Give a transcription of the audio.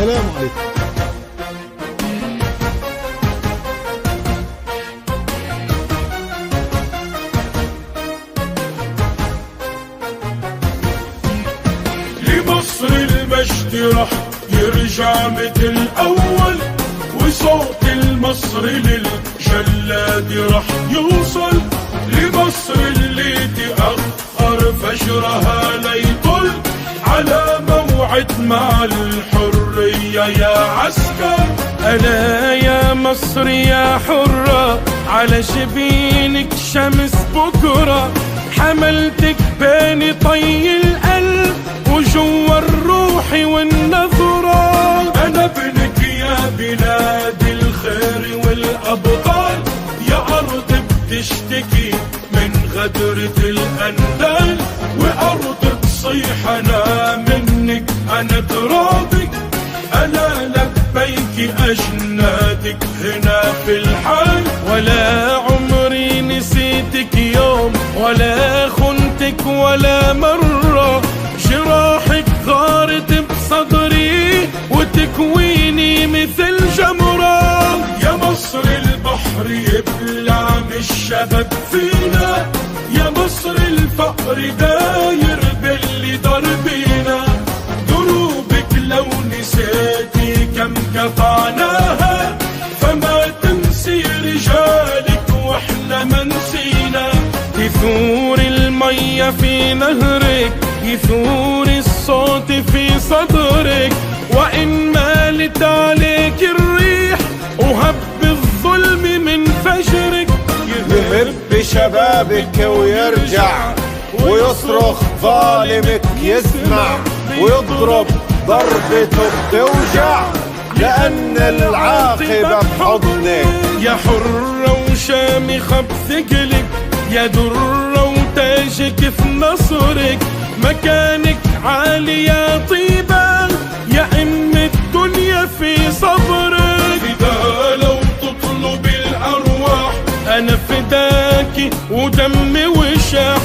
السلام عليكم. لمصر المجد رح يرجع مثل الأول، وصوت المصري للجلاد رح يوصل. لمصر اللي تأخر فجرها ليطل، على موعد مع الحرية يا عسكر. ألا يا مصر يا حرة، على شبينك شمس بكرة، حملتك بين طي القلب وجوا الروح والنظرة. أنا ابنك يا بلاد الخير والأبطال، يا أرض بتشتكي من غدرة الأندال، وأرض تصيح أنا منك أنا ترابك. أنا لبيك أجنادك هنا في الحال، ولا عمري نسيتك يوم ولا خنتك ولا مرة. جراحك غارت بصدري وتكويني مثل جمرة. يا مصر البحر يبلع من الشباب فينا، يا مصر الفقر داير باللي ضربينا. دروبك لو نسيتي كم قطعناها، فما تنسي رجالك واحنا ما نسينا. يثور المية في نهرك، يثور الصوت في صدرك، وإن مالت عليك الريح وهب الظلم من فجرك. يهب شبابك ويرجع ويصرخ ظالمك يسمع، ويضرب ضربته بتوجع، لأن العاقبة بحضنك. يا حرة وشامخة بثقلك، يا درة وتاجك في نصرك، مكانك عالي يا طيبة، يا أم الدنيا في صبرك. فدا لو تطلب الأرواح، أنا فداكي ودمي وشاح،